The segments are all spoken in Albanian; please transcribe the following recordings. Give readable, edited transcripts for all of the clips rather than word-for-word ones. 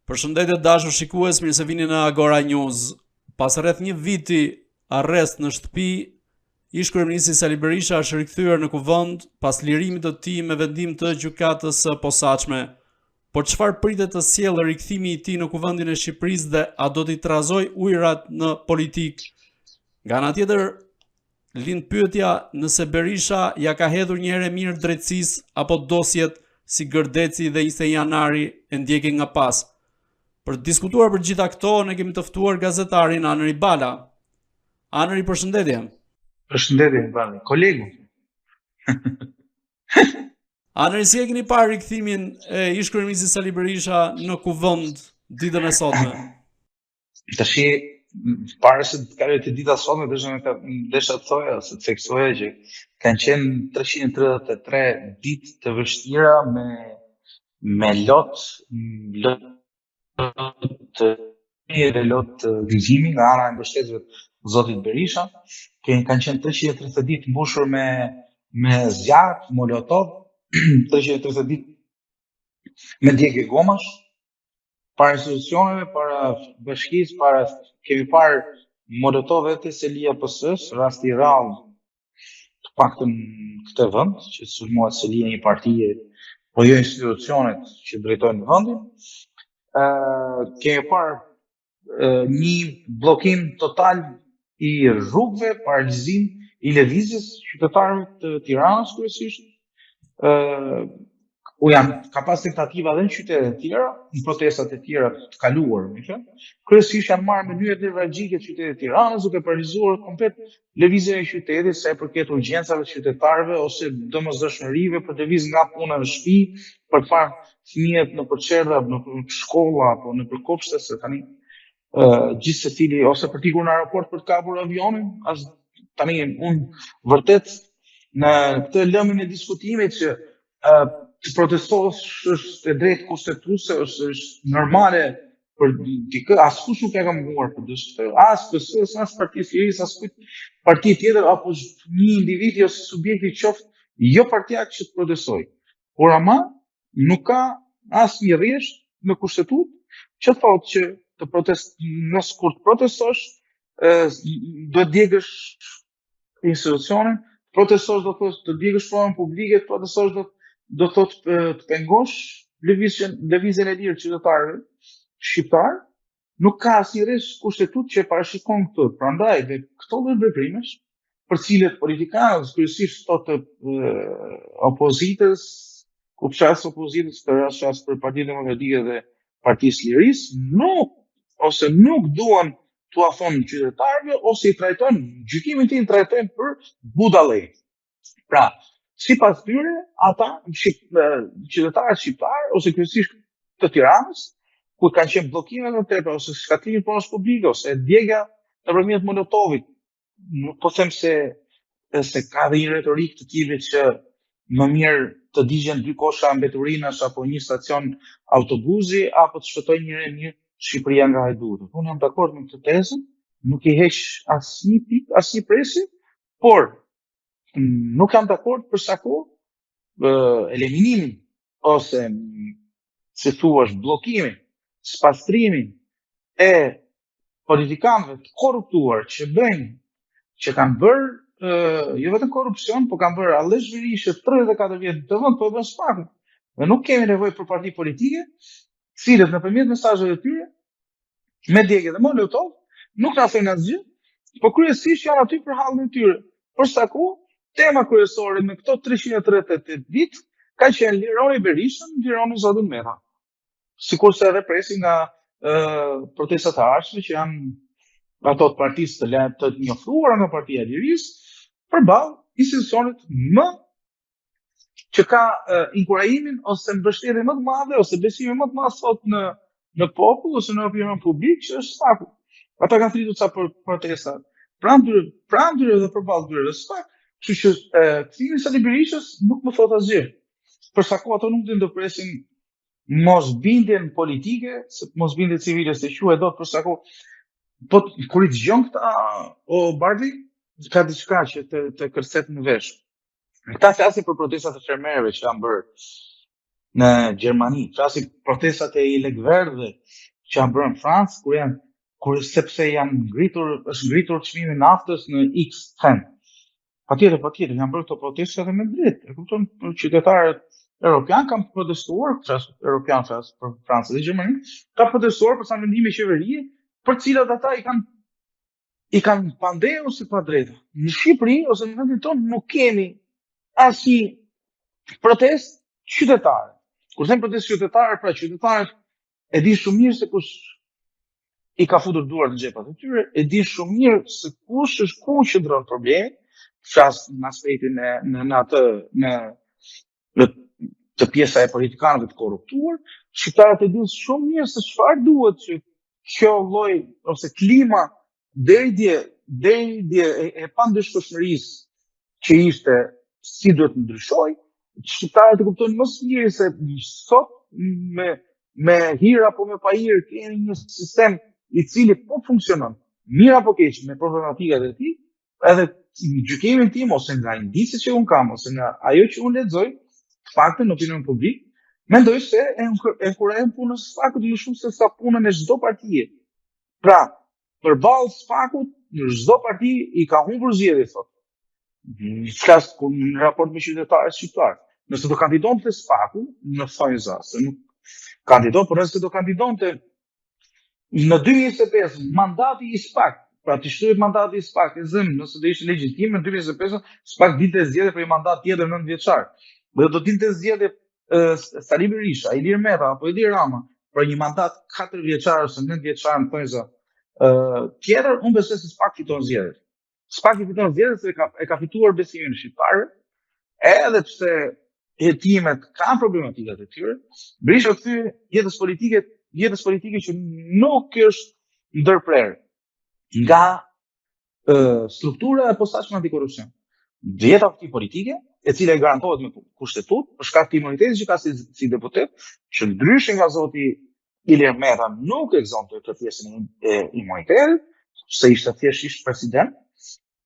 Përshëndetje dashur shikues, mirë se vini në Agora News. Pas rreth një viti arrest në shtëpi, ish kryeministri Sali Berisha është rikthyer në kuvend pas lirimit të tij me vendim të gjykatës së posaçme. Por çfarë pritet të sjellë rikthimi i tij në kuvendin e Shqipërisë dhe a do t'i trazoj ujërat në politik? Nga ana tjetër, lind pyetja nëse Berisha ja ka hedhur një herë mirë drejtësisë apo dosjet si Gërdeci dhe 20 janari e ndjekin nga pas. Për të diskutuar për gjitha këto, ne kemi të ftuar gazetarin Anëri Bala. Anëri, përshëndetje. Përshëndetje, Bala, kolegu. Anëri, si e keni parë rikthimin e ish kryeministit Sali Berisha në kuvend ditën e sotme? Tash, para se të kaloj të dita sotme, desha të thoja ose të theksoja që kanë qenë 333 ditë të vështira me lot të vizhimi nga ana e mbështetësve të zotit Berisha. Kanë qenë 330 ditë mbushur me zjarr, molotov, 330 ditë me djegje gomash, para institucioneve, para bashkisë, kemi parë molotove të Selia PS-s, rasti i rrallë të paktën këtë vend, që sulmohet Selia një partie, po jo institucionet që drejtojnë vendin. Kemi parë një bllokim total i rrugëve, paralizim i lëvizjes qytetarëve të Tiranës kryesisht. Ka pas tentativa edhe në qytete të tjera, në protestat e tjera të kaluar, kryesisht janë marrë mënyrat nevralgjike të qytetit të Tiranës, duke paralizuar komplet lëvizjen e qytetit sa i përket urgjencave të qytetarëve ose domosdoshmërive për të lëvizur nga puna në shtëpi, për të parë fëmijët në përçerdha, në shkolla apo në përkopshte, se tani gjithë secili ose për t'ikur në aeroport për të kapur avionin, tani unë vërtet në këtë lëmin e diskutimit që të protestosh është e drejtë kushtetuese, është normale për dikë, askush nuk e ka munguar për këtë, as PS-s, as Partisë Lirisë, as parti tjetër apo një individi ose subjekti qoftë jo partijak që të protestojë. Por ama nuk ka asnjë rresht në kushtetutë që thotë që nëse kur të protestosh do të djegësh institucionin, protestosh do thotë të djegësh pronën publike, protestosh do thotë të pengosh lëvizjen e lirë qytetarëve shqiptar, nuk ka asnjë rresht kushtetutë që parashikon këtë. Prandaj dhe këto lloj veprimesh, për cilët politikanët, kryesisht të opozitës, ku flas opozitës për Partinë Demokratike dhe Partisë Lirisë, nuk duan t'u thonë qytetarëve ose i trajtojnë, gjykimin tim trajtojnë për budallë. Pra, sipas tyre, ata qytetarët shqiptar ose kryesisht të Tiranës, ku kanë qenë bllokime të tepra ose shkatrimi i pronës publike ose djegja nëpërmjet molotovit, nuk po them se ka dhe një retorik të tillë që më mirë të digjen 2 kosha mbeturinash apo një stacion autobusi apo të shpëtojë një Shqipëria nga hajduti. Unë jam dakord me këtë tezën, nuk i heq asnjë pikë, asnjë presi, por nuk jam dakord për sa kohë eliminimin ose si thuaç bllokimin, spastrimin e politikanëve të korruptuar që kanë bërë jo vetëm korrupsion, po kanë bërë allëzhveri që 34 vjet të vend po e bën spaku. Dhe nuk kemi nevojë për parti politike, të cilët nëpërmjet mesazheve të tyre, me djegje dhe molotov, nuk na thënë asgjë, po kryesisht janë aty për hallin e tyre. Për sa kohë, tema kryesore me këto 338 ditë ka qenë lironi Berishën, lironi zotin Meta. Sikurse edhe presi nga protestat e ardhshme që janë ato të partisë të njoftuara nga Partia e Lirisë, përballë institucionit që ka inkurajimin ose mbështetje më të madhe ose besimin më të madh sot në popull ose në opinion publik, që është SPAK-u. Ata kanë thritur ca protesta pranë tyre dhe përballë tyre SPAK, kështu që kthimi i Sali Berishës nuk më thot asgjë. Për sa kohë ato nuk do të presin mosbindjen politike, mosbindje civile se quhet dot për sa kohë. Po kur i dëgjon këta o Bardhi, ka diçka që të kërcet në vesh. Këta flasin për protestat e fermerëve që janë bërë në Gjermani, flasim protestat e ilegverëve që janë bërë në Francë, sepse është ngritur çmimi i naftës në X cent. Patjetër, janë bërë këto protesta edhe me drejtë. E kupton, qytetarët europian kanë protestuar, europian flas për Francën dhe Gjermaninë, kanë protestuar për sa vendime qeverie, për të cilat ata i kanë pandehur si pa drejta. Në Shqipëri ose në vendin tonë nuk kemi asnjë protestë qytetare. Kur them protestë qytetare, pra qytetarët e dinë shumë mirë se kush i ka futur duart në xhepat e tyre, e dinë shumë mirë se kush është ku qëndron problemi, flas në aspektin në të pjesa e politikanëve të korruptuar, shqiptarët e dinë shumë mirë se çfarë duhet që kjo lloj ose klima deri dje e pandëshkoshmërisë që ishte si duhet të ndryshojë, shqiptarët e kuptojnë më së miri se sot me hir apo me pahir kemi një sistem i cili po funksionon, mirë apo keq me problematikat e tij, edhe në gjykimin tim ose nga indicet që unë kam ose nga ajo që unë lexoj, të paktën në opinionin publik, mendoj se e inkurajojnë punën e SPAK-ut më shumë se sa punën e çdo partie. Pra, përballë SPAK-ut, në çdo parti i ka humbur zgjedhjet sot. Flas në raport me qytetarët shqiptar. Nëse do kandidonte SPAK-u në Fajza, se nuk kandidon, por nëse do kandidonte në 2025 mandati i SPAK, pra të shtohet mandati i SPAK, e zëm, nëse do ishte legjitim në 2025, SPAK dinte zgjedhje për një mandat tjetër 9 vjeçar. Dhe do dinte zgjedhje Sali Berisha, Ilir Meta apo Edi Rama për një mandat 4 vjeçar ose 9 vjeçar në Fajza. Tjetër, unë besoj se SPAK fiton zgjedhjet. SPAK i fiton zgjedhjet se e ka fituar besimin e shqiptarëve, edhe pse hetimet kanë problematikat e tyre. Berisha kthy jetës politike që nuk është ndërprerë nga struktura e posaçme antikorrupsion. Jeta e politike, e cila i garantohet me kushtetut, për shkak të imunitetit që ka si deputet, që ndryshe nga zoti Ilir Meta nuk e gëzonte këtë pjesën e imunitetit, se ishte thjesht ish president.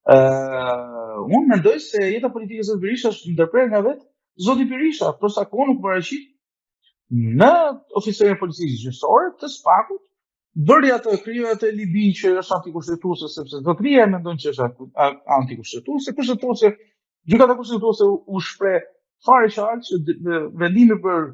Unë mendoj se jeta politike e zotit Berisha është ndërprerë nga vetë zoti Berisha, për sa kohë nuk paraqit në oficerin e policisë gjyqësore të SPAK-ut, bëri atë kriju atë libin që është antikushtetuese, sepse zotëria e mendon që është antikushtetuese, kushtetuese, gjykata kushtetuese u shpreh fare qartë që vendimi për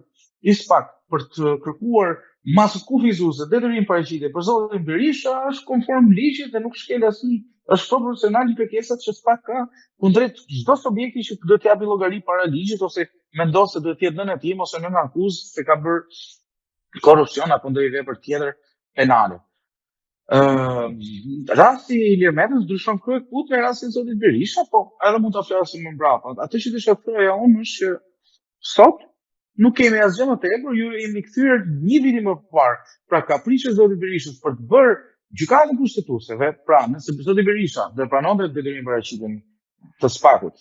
SPAK për të kërkuar masë kufizuese detyrim paraqitje për zotin Berisha është konform ligjit dhe nuk shkel asnjë, është proporcional i kërkesat që SPAK ka kundrejt çdo subjekti që do të japi llogari para ligjit ose mendon se duhet të jetë nën hetim ose nën akuzë se ka bërë korrupsion apo ndonjë vepër tjetër penale. Rasti i Ilir Metës ndryshon kryekut me rastin e zotit Berisha, po edhe mund ta flasim më mbrapa. Atë që të shkaktoja unë është që sot nuk kemi asgjë më tepër, ju jemi kthyer një vit më parë, pra kapriçi i zotit Berishës për të bërë gjykatën kushtetuese, pra nëse zoti Berisha do pranonte detyrimin paraqitjen të SPAK-ut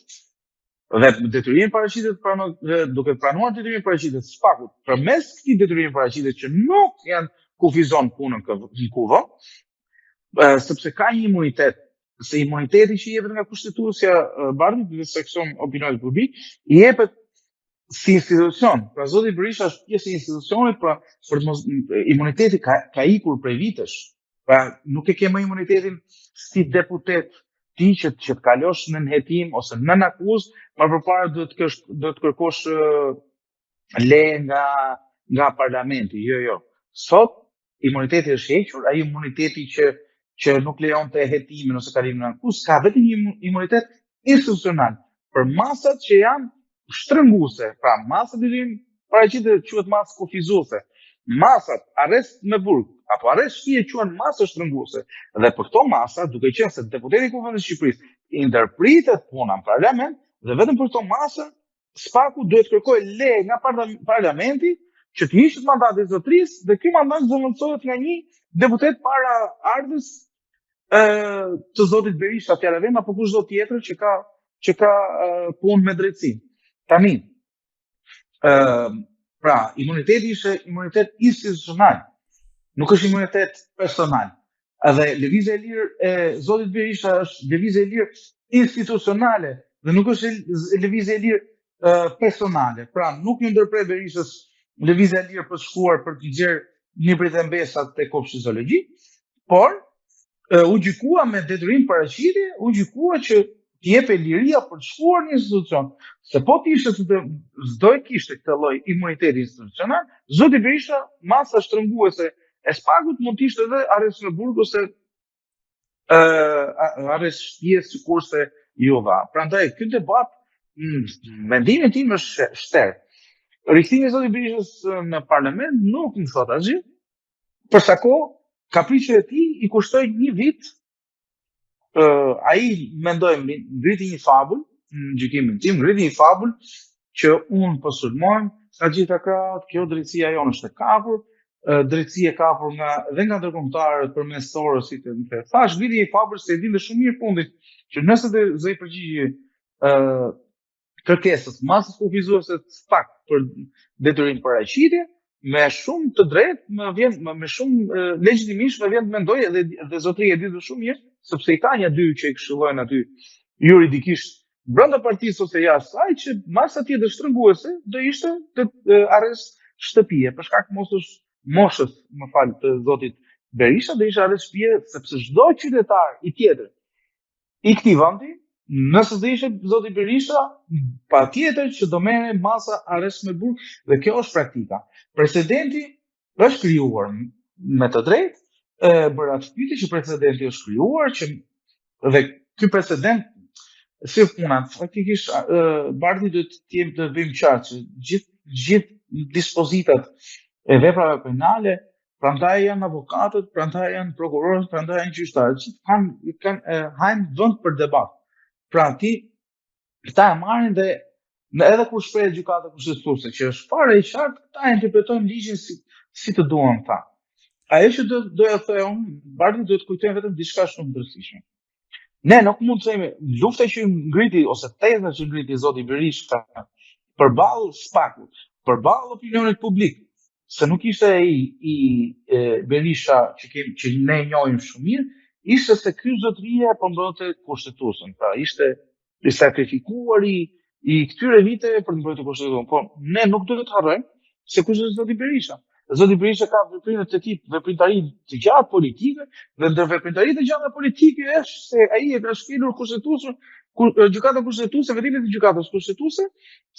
dhe detyrimin paraqitje duke pranuar detyrimin paraqitje të SPAK-ut përmes këtij detyrimi paraqitje që nuk janë kufizon punën në kuvë, sepse ka një imunitet, se imuniteti që jepet nga kushtetuesja bardhë dhe seksion opinionit publik i jepet si institucion. Pra zoti Berisha është pjesë e institucionit, pra imuniteti ka ikur prej vitesh. Pra nuk e ke më imunitetin si deputet ti që të kalosh në hetim ose në akuzë, më përpara duhet të kërkosh leje nga parlamenti. Jo. Sot imuniteti është hequr, ai imuniteti që nuk lejonte hetimin ose kalimin në akuzë, ka vetëm një imunitet institucional për masat që janë shtrënguese. Pra masat paraqitje quhet masë kufizuese. Masat arrest me burg apo arrest shtije quhen masë shtrënguese. Dhe për këto masa, duke qenë se deputeti i Kuvendit të Shqipërisë i ndërpritet puna në parlament, dhe vetëm për këto masa SPAK-u duhet kërkojë leje nga parlamenti që të hiqet mandati i zotërisë dhe ky mandat zëvendësohet nga një deputet para ardhës të zotit Berisha, fjalëvend apo kushdo tjetër që ka punë me drejtësi. Tani, pra, imuniteti ishte imunitet institucional, nuk është imunitet personal. Edhe lëvizja e lirë e zotit Berisha është lëvizja e lirë institucionale dhe nuk është lëvizja e lirë personale. Pra, nuk ju ndërprej Berishës lëvizja e lirë për të shkuar për të gjerë librit e mbesat te kopshti zoologjik, por u gjykua me detyrim paraqitje, u gjykua që t'jepe liria për të shkuar në institucion. Se po t'ishte s'do e kishte këtë lloj imuniteti institucional, zoti Berisha, masa shtrënguese e SPAK-ut mund t'ishte edhe arrest në burg ose arrest shtëpie sikurse juva. Prandaj ky debat, mendimin tim është shterë. Rikthimi i zotit Berishës në parlament nuk më thot asgjë. Për sa kohë kapriçet e tij i kushtoi 1 vit. Ai mendoj ngriti një fabull, në gjykimin tim, ngriti një fabull që unë po sulmojmë nga gjitha krahët, kjo drejtësia jonë është e kapur, drejtësia e kapur dhe nga ndërkombëtarët përmes Soros, si të thash, ngriti një fabull se e dinte shumë mirë fundit që nëse do i përgjigjej kërkesës masës kufizuese të SPAK për detyrim paraqitje, me shumë të drejtë, me shumë legjitimisht më vjen të mendoj edhe zotëria e ditë shumë mirë, sepse i ka një dy që i këshillojnë aty juridikisht brenda partisë ose jashtë saj, që masa tjetër shtrënguese do ishte arrest shtëpie, për shkak moshës, më fal, të zotit Berisha, do ishte arrest shtëpie, sepse çdo qytetar i tjetër i këtij vendi, nëse do ishte zoti Berisha, patjetër që do merre masa arrest me burg, dhe kjo është praktika. Presidenti është krijuar me të drejtë bërë atë pyetje që precedenti është krijuar, dhe ky precedent si puna, faktikisht Bardhi duhet të bëjmë qartë që gjithë dispozitat e veprave penale, prandaj janë avokatët, prandaj janë prokurorët, prandaj janë gjyqtarët, që kanë hajnë vend për debat. Pra këta e marrin dhe edhe kur shpreh gjykata kushtetuese, që është fare e qartë, këta interpretojnë ligjin si të duan ta. Ajo që doja të thoya unë, Bardhi duhet kujtojmë vetëm diçka shumë të rëndësishme. Ne nuk mund të themi lufta që ngriti ose teza që ngriti zoti Berisha përballë SPAK-ut, përballë opinionit publik, se nuk ishte i Berisha që ne njohim shumë mirë, ishte se ky zotëria po mbrojte kushtetuesin. Pra ishte i sakrifikuar i këtyre viteve për të mbrojtur kushtetuesin. Po ne nuk duhet të harrojmë se kush është zoti Berisha. Zoti Berisha ka veprimet e tij, veprimtari të gjatë politike, dhe ndër veprimtaritë e gjata politike është se ai e ka shkelur kushtetuesin, gjykata kushtetuese, veprimet e gjykatës kushtetuese,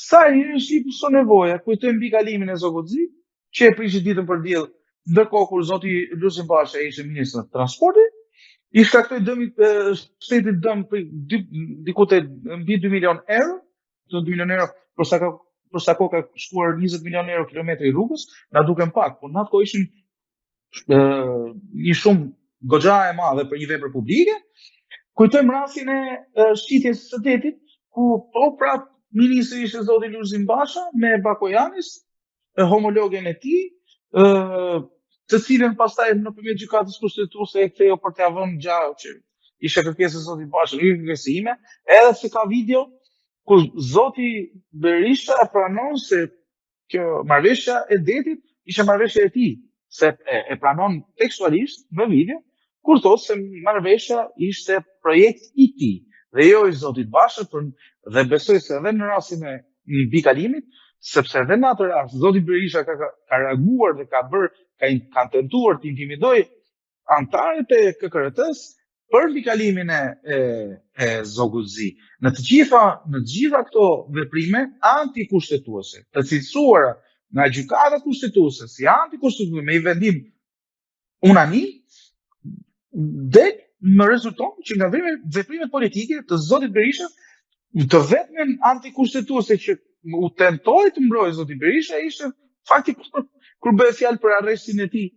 sa i është i so nevoja. Kujtojmë mbikalimin e Zogodzi, që e prishi ditën për diell, ndërkohë kur zoti Lulzim Basha ishte ministri i transportit, i shkaktoi shtetit dëm diku te mbi 2 milion euro, 2 milion euro për sa kohë ka shkuar 20 milion euro kilometri rrugës, na duken pak, por në atë kohë ishin një shumë goxha e madhe për një vepër publike. Kujtojmë rastin e shqitjes së detit, ku prap ministri ishte zoti Lulzim Basha me Bakojanis, homologen e tij, të cilën pastaj nëpërmjet gjykatës kushtetuese e ktheu për t'ia vënë gjatë, që ishte kërkesë e zotit Basha, kërkesë ime, edhe se ka video ku zoti Berisha e pranon se kjo marrëveshja e detit ishte marrëveshja e tij, se e pranon tekstualisht në video, kur thotë se marrëveshja ishte projekt i tij dhe jo i zotit Basha, dhe besoj se edhe në rastin e mbikalimit, sepse edhe në atë rast zoti Berisha ka reaguar dhe ka tentuar të intimidojë anëtarët e KKRT-s për mbikalimin e Zoguzi. Në të gjitha këto veprime antikushtetuese, të cilësuara nga gjykata kushtetuese si antikushtetuese me i vendim unanim, dhe më rezulton që nga veprimet politike të zotit Berisha, të vetmen antikushtetuese që u tentoi të mbrojë zoti Berisha ishte faktikisht kur bëhet fjalë për arrestin e tij.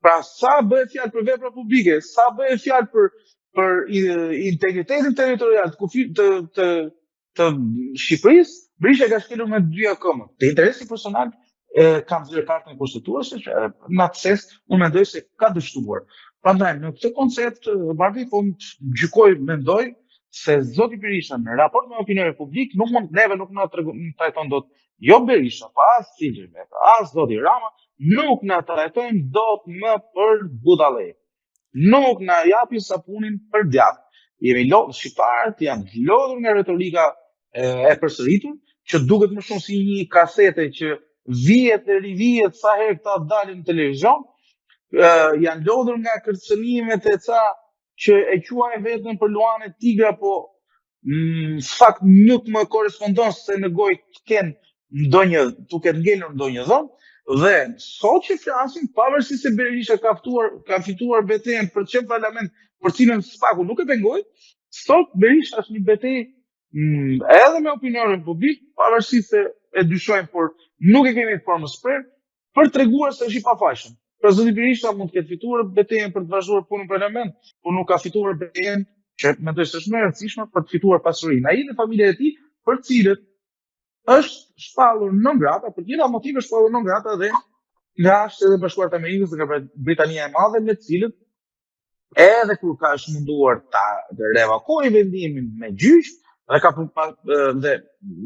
Pra sa bëhet fjalë për vepra publike, sa bëhet fjalë për integritetin territorial të Shqipërisë, Berisha ka shkelur me 2 akoma. Te interesi personal kam zgjerë kartën kushtetuese, që në atë sens unë mendoj se ka dështuar. Prandaj në këtë koncept Bardhi po mendoj se zoti Berisha në raport me opinionin publik nuk na trajton dot jo Berisha, pa as Silvio Meta, as zoti Rama, nuk na trajtojnë dot më për budallë. Nuk na japin sapunin për djath. Shqiptarët janë lodhur nga retorika e përsëritur që duket më shumë si një kasete që vihet e rivihet sa herë këta dalin në televizion, janë lodhur nga kërcënimet e ca që e quajnë veten për luane tigra, po në fakt nuk më korespondon se në gojë të kenë ndonjë, duke ngelur ndonjë dhomë. Dhe sot që flasim, pavarësisht se Berisha ka fituar betejën për të qenë parlament, për cilën spaku nuk e pengoi, sot Berisha është një betejë edhe me opinionin publik, pavarësisht se e dyshojmë, por nuk e kemi formën shpreh, për treguar se është i pafajshëm. Pra zoti Berisha mund të ketë fituar betejën për të vazhduar punën në parlament, por nuk ka fituar betejën që mendoj se është më e rëndësishme për të fituar pasurinë. Ai dhe familja e tij, për cilët është shpallur non grata, për gjitha motive shpallur non grata dhe nga Shtetet e Bashkuara të Amerikës dhe nga Britania e Madhe, me të cilët edhe kur ka është munduar ta revokojë vendimin me gjyq dhe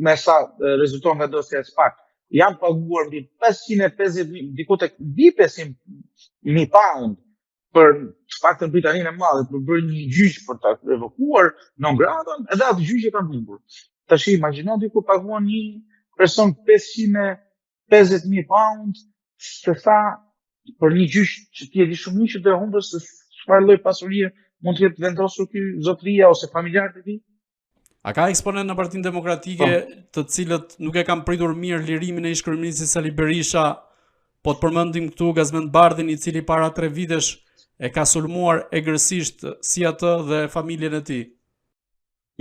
me sa rezulton nga dosja e SPAK, janë paguar mbi 550.000, diku tek mbi 500.000 pound për SPAK në Britaninë e Madhe, për bërë një gjyq për ta revokuar non gratën, edhe atë gjyq e kanë humbur. Tash imagjino diku paguan një person 550.000 pound, se sa për një gjyq që ti e di shumë mirë që do humbësh se çfarë lloj pasurie mund të jetë vendosur ky zotëria ose familjarët e tij. A ka eksponent në Partinë Demokratike të cilët nuk e kanë pritur mirë lirimin e ish-kryeministit Sali Berisha, po të përmendim këtu Gazmend Bardhin, i cili para 3 vitesh e ka sulmuar egërsisht si atë dhe familjen e tij?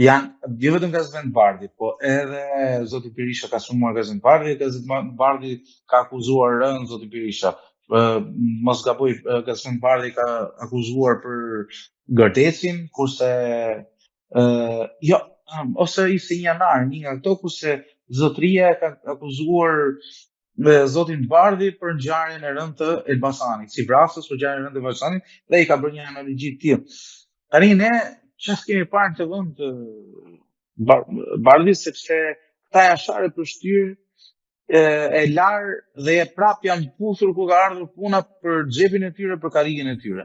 Janë jo vetëm Gazmend Bardhi, po edhe zoti Berisha ka sulmuar Gazmend Bardhi, Gazmend Bardhi ka akuzuar rënd zoti Berisha. Mos gaboj, Gazmend Bardhi ka akuzuar për gërdecin, kurse ose i sinjanar, një nga këto, kurse zotëria ka akuzuar zotin Bardhi për ngjarjen e rëndë të Elbasanit, si vrasës për ngjarjen e rëndë të Elbasanit, dhe i ka bërë një analogji të tillë. Tani ne çfarë kemi parë të vend të Bardhi, sepse këta janë share për shtyrë e larë dhe prap janë puthur ku ka ardhur puna për xhepin e tyre, për karrigen e tyre.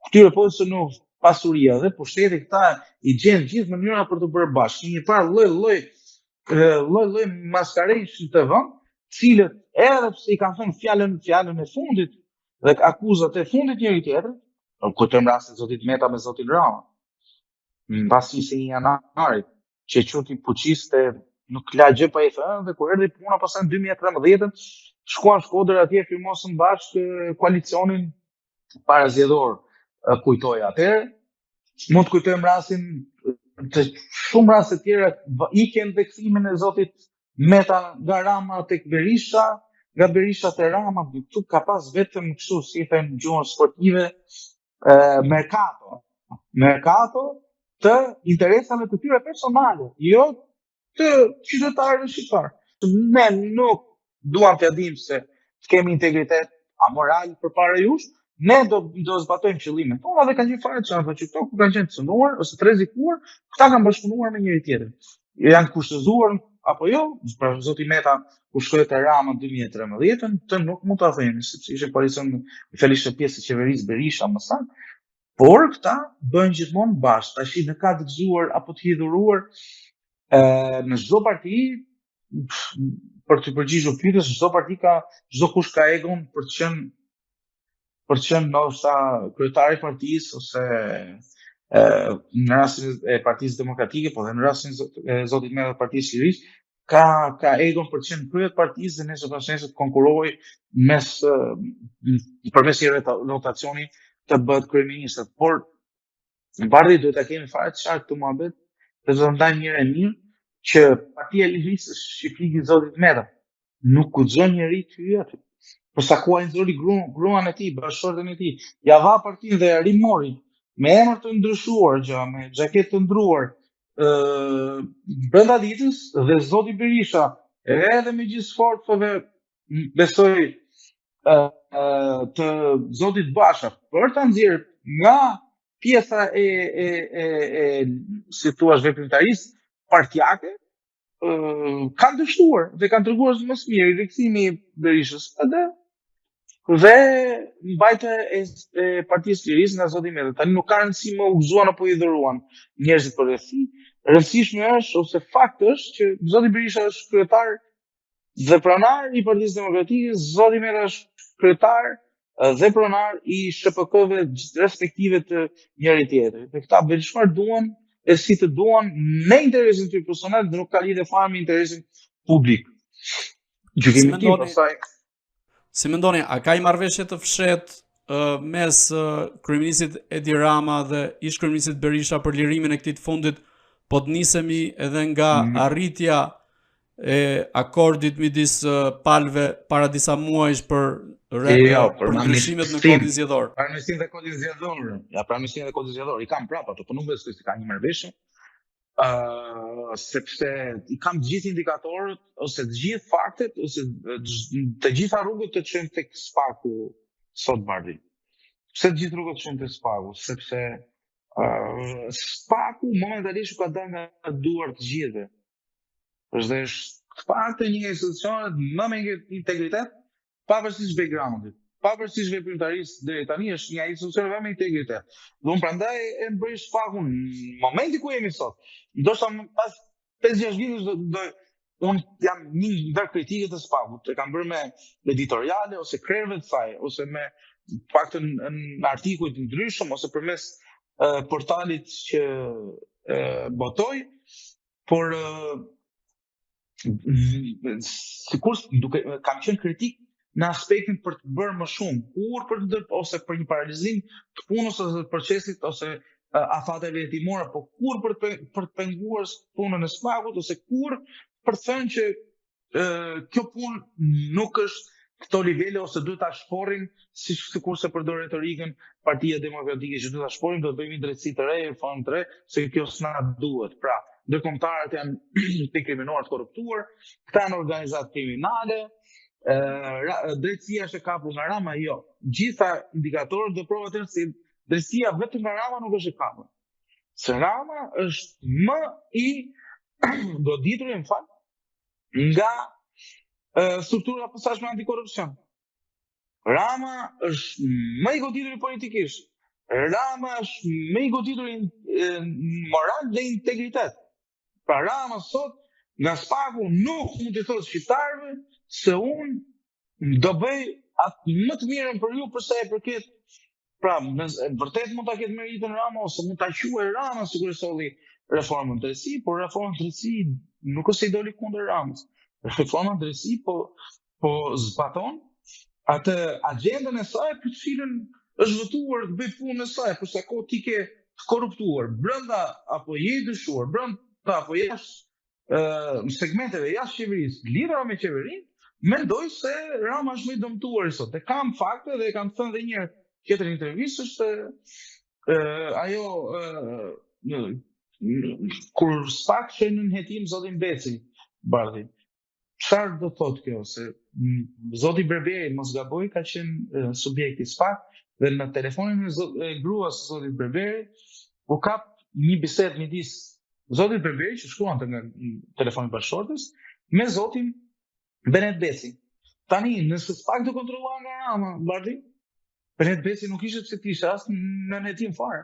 Këtyre po se nuk pasuria dhe pushteti, këta i gjenë gjithë mënyra për të bërë bashkë. Një parë lloj maskaresh të vend, cilët edhe pse i kanë thënë fjalën e fundit dhe akuzat e fundit njëri tjetrit, kujtojmë rastin e zotit Meta me zotin Rama, mbasi se një janarit që quti fuqiste nuk la gjë pa i thënë, dhe kur erdhi puna pastaj në 2013 shkuan Shkodër atje, firmosën bashkë koalicionin parazgjedhor. Kujtoj atëherë, mund të kujtojmë rastin të shumë raste tjera, ikjen dhe kthimin e zotit Meta nga Rama tek Berisha, nga Berisha te Rama, këtu ka pas vetëm kështu si thënë gjuhën sportive, merkato të interesave të tyre personale, jo të qytetarëve shqiptar. Ne nuk duam t'ia dimë se të kemi integritet amoral përpara jush, ne do zbatojmë qëllimet tona dhe kanë qenë fare që këto ku kanë qenë të cënuar ose të rrezikuar, këta kanë bashkëpunuar me njëri tjetrin. Janë kushtëzuar apo jo, për zoti Meta ku shkoi te Rama në 2013, të nuk mund ta themi, sepse ishte koalicion ishte pjesë e qeverisë Berisha më saktë. Por këta bëjnë gjithmonë bashkë. Tash në ka të gëzuar apo të hidhuruar në çdo parti, për të përgjigjur pyetjes, çdo kush ka egon për të qenë ndoshta kryetari i partisë ose në rastin e Partisë Demokratike, po dhe në rastin e zotit Meta të Partisë Lirisë, ka egon për të qenë kryet partisë dhe nesër pas nesër të konkurrojë përmes një rotacioni të bëhet kryeministër. Por Bardhi duhet ta kemi fare të qartë këtë muhabet, dhe do të ndajmë mirë e mirë që Partia e Lirisë është shqiptari i zotit Meta. Nuk guxon njeri të hyjë aty. Por sa ku ai nxori gruan e tij, bashkëshorten e tij, ja dha partinë dhe rimori me emër të ndryshuar, me xhaketë të ndruar, brenda ditës, dhe zoti Berisha edhe me gjithë sforcave besoj të zotit Basha për ta nxjerrë nga pjesa si thua veprimtarisë partijake, kanë dështuar dhe kanë treguar më së miri rikthimi i Berishës dhe mbajtja e Partisë Lirisë nga zoti Meta. Tani nuk ka rëndësi më u gëzuan apo i dhuruan njerëzit për rreth tij, rëndësishme është ose fakt është që zoti Berisha është kryetar dhe pronar i Partisë Demokratike, zoti Meta është kryetar dhe pronar i SHPK-ve respektive të njëri tjetrit. Dhe këta bashkëmarr duan e si të duan në interesin të personal dhe nuk ka lidhje fare me interesin publik. Gjykimi tim pastaj. Si mendoni, a ka i marrëveshje të fshehtë mes kryeministit Edi Rama dhe ish kryeministit Berisha për lirimin e këtij të fundit, po të nisemi edhe nga arritja e akordit midis palëve para disa muajsh për ndryshimet në kodin zgjedhor. Për amnistinë dhe kodin zgjedhor. Ja, për amnistinë dhe kodin zgjedhor. I kam prapë ato, po nuk besoj se ka një marrëveshje. Sepse i kam të gjithë indikatorët ose të gjithë faktet ose të gjitha rrugët të çojnë tek SPAK-u sot mardi. Pse të gjithë rrugët çojnë tek SPAK-u? Sepse SPAK-u momentalisht ka dalë nga duart të gjithëve. Është SPAK-u një institucion më me integritet, pavarësisht backgroundit, pavarësisht veprimtarisë deri tani është një institucion me integritet. Dhe unë prandaj e bëj SPAK-un në momentin ku jemi sot. Ndoshta pas 5-6 vitësh unë jam një ndër kritikët të SPAK-ut. E kam bërë me editoriale ose krerëve të saj, ose me paktën në artikuj të ndryshëm, ose përmes portalit që botoj, por sikur kam qenë kritik në aspektin për të bërë më shumë, kur për të ose për një paralizim të punës ose të procesit ose afateve hetimore, po kur për të penguar punën e SPAK-ut ose kur për të thënë që kjo punë nuk është këto nivele ose duhet ta shporrin sikur se përdor retorikën Partia Demokratike që duhet ta shporrin, do të bëjmë drejtësi të re, reformë të re, se kjo s'na duhet. Pra, ndërkombëtarët janë të kriminalë të korruptuar, këta janë organizatë kriminale, drejtësia është e kapur nga Rama, jo. Gjitha indikatorët do provojnë të se drejtësia vetëm nga Rama nuk është e kapur. Se Rama është më i goditur, nga struktura posaçme antikorrupsion. Rama është më i goditur politikisht. Rama është më i goditur moral dhe integritet. Pra Rama sot nga SPAK-u nuk mund të thotë shqiptarëve se unë do bëj atë më të mirën për ju përsa e përket. Pra, vërtet mund ta ketë meritën Rama ose mund ta quajë Rama sikur e solli reformën drejtësi, por reformën drejtësi nuk është se i doli kundër Ramës. Reformën drejtësi po zbaton atë agjendën e saj për të cilën është votuar të bëj punën e saj, për sa kohë ti ke të korruptuar brenda apo je i dyshuar brenda apo jashtë segmenteve jashtë qeverisë, lidhura me qeverinë, mendoj se Rama është më i dëmtuar sot. E kam fakte dhe e kam thënë edhe një herë tjetër intervistë është ajo kur SPAK shën në hetim zotin Beci Bardhi. Çfarë do thotë kjo? Se zoti Berberi, mos gaboj, ka qenë subjekti SPAK dhe në telefonin e gruas së zotit Berberi u kap një bisedë midis zotit Berberi që shkruante nga telefoni bashkëshortes me zotin Benet Beci. Tani, nëse SPAK do kontrolluar nga Rama, Bardhi, Benet Beci nuk ishte pse kishte as në hetim fare.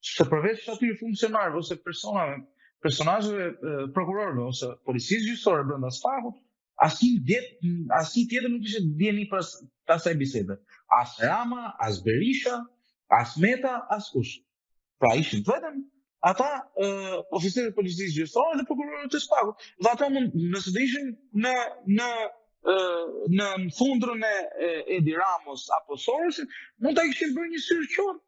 Se përveç atyre funksionarëve ose personazheve prokurorëve ose policisë gjyqësore brenda SPAK-ut, asnjë tjetër nuk ishte dieni pas asaj bisede. As Rama, as Berisha, as Meta, as kush. Pra ishin vetëm ata oficerët e policisë gjyqësore dhe prokurorët e SPAK-ut. Dhe ata nëse do ishin në fundrën e Edi Ramos apo Sorosit, mund ta kishin bërë një syrë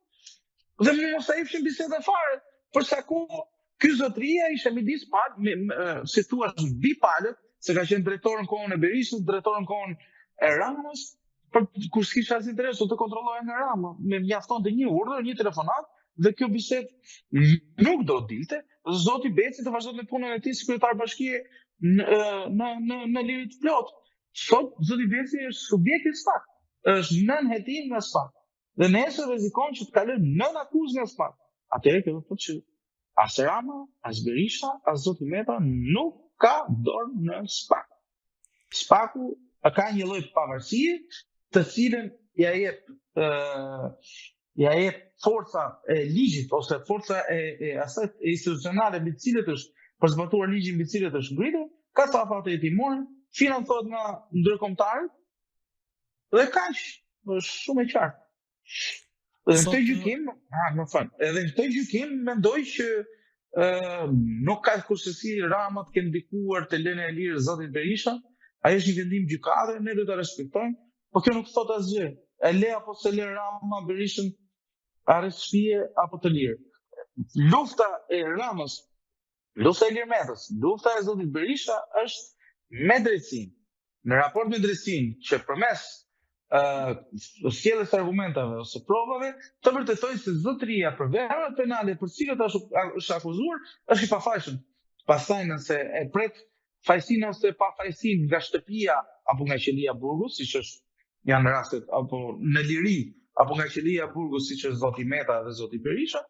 dhe mos ta ifshin biseda fare, për sa kohë ky zotëria ishte midis si thua mbi palët, se ka qenë drejtor në kohën e Berishës, drejtor në kohën e Ramës, për kur s'kishte as interes të kontrollohej nga Rama, me mjaftonte një urdhër, një telefonat dhe kjo bisedë nuk do dilte, zoti Beci të vazhdonte punën e tij si kryetar bashkie në liri të plot. Sot zoti Beci është subjekt i SPAK, është nën hetim nga SPAK. Dhe nesër rrezikon që të kalojë nën akuzë nga SPAK. Atëherë kjo do të thotë që as Rama, as Berisha, as zoti Meta nuk ka dorë në SPAK. SPAK-u ka një lloj pavarësie të cilën ja jep ja jep forca e ligjit ose forca e asaj institucionale mbi të cilët është për zbatuar ligjin mbi të cilët është ngritur, ka sa afate hetimore, financohet nga ndërkombëtarët dhe kaq, është shumë e qartë. Edhe në këtë gjykim, edhe në këtë gjykim mendoj që nuk ka kursesi Rama të kenë ndikuar te lënia e lirë e zotit Berisha. Ai është një vendim gjykate, ne duhet ta respektojmë, por kjo nuk thot asgjë. E le apo se le Rama Berishën arrest shtëpie apo të lirë. Lufta e Ramës, lufta e Lirmetës, lufta e zotit Berisha është me drejtësinë. Në raport me drejtësinë që përmes sjelljes së argumentave ose provave të vërtetojë se zotëria për veprat penale për cilët është akuzuar është i pafajshëm. Pastaj nëse e pret fajsinë ose pafajsinë nga shtëpia apo nga qelia burgut, siç është janë rastet, apo në liri apo nga qelia burgut siç është zoti Meta dhe zoti Berisha,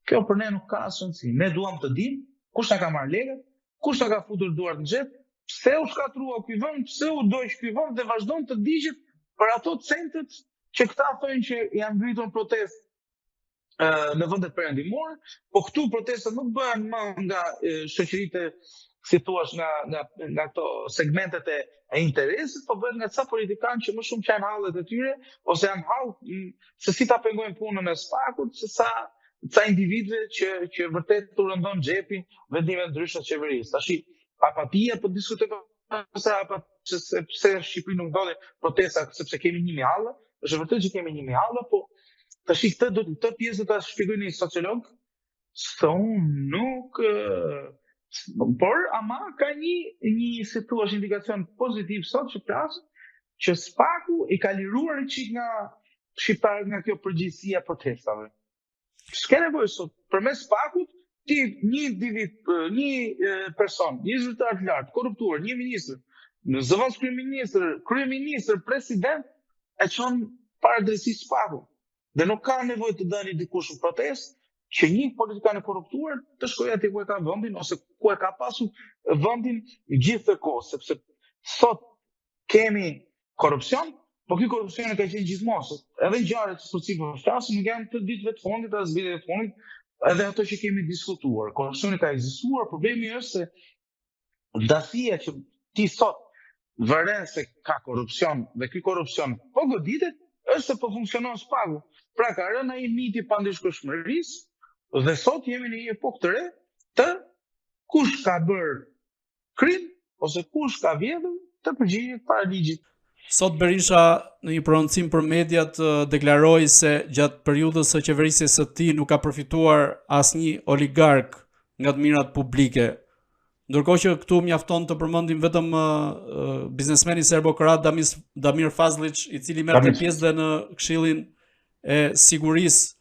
kjo për ne nuk ka asnjë rëndësi. Ne duam të dimë kush na ka marrë lekët, kush na ka futur duart në xhep, pse u shkatrua ky vend, pse u doq ky vend dhe vazhdon të digjet për ato centët që këta thonë që janë ngritur protestë në vendet perëndimore, po këtu protestat nuk bëhen më nga shoqëritë, si thua, nga këto segmentet e interesit, po bëhen nga ca politikanë që më shumë kanë hallet e tyre ose janë hall se si ta pengojnë punën e Spakut, se ca individëve që vërtet u rëndon xhepin vendime ndryshe të qeverisë. Tashi apatia po diskutojmë se pse Shqipëri nuk ndodhe protesta sepse kemi 1000 hallë, është vërtet që kemi 1000 hallë, po tash këtë pjesë do ta shpjegoj një sociolog, se unë nuk por ama ka një si thua indikacion pozitiv sot që plas që Spaku i ka liruar çik nga shqiptarët nga kjo përgjegjësia protestave. S'ka nevojë sot përmes Spakut ti një individ, një person, një zyrtar të lartë, korruptuar, një ministër, në zëvendës kryeministër, president, e çon para drejtësisë Spaku. Dhe nuk ka nevojë të dani dikush në protestë që një politikan e korruptuar të shkojë aty ku e ka vendin ose ku e ka pasur vendin gjithëkohë, sepse sot kemi korrupsion, po ky korrupsion ka qenë gjithmonë. Edhe ngjarjet që për flasim nuk janë të ditëve të fundit as viteve të fundit, edhe ato që kemi diskutuar. Korrupsioni ka ekzistuar, problemi është se dasia që ti sot vëren se ka korrupsion dhe ky korrupsion po goditet, është se po funksionon Spaku. Pra ka rënë ai miti pa ndeshkueshmërisë dhe sot jemi në një epokë të re të kush ka bërë krim ose kush ka vjedhur të përgjigjet para ligjit. Sot Berisha në një prononcim për mediat deklaroi se gjatë periudhës së qeverisjes së tij nuk ka përfituar asnjë oligark nga të mirat publike. Ndërkohë që këtu mjafton të përmendim vetëm biznesmenin serbokroat Damir Fazlić, i cili merrte pjesë dhe në Këshillin e Sigurisë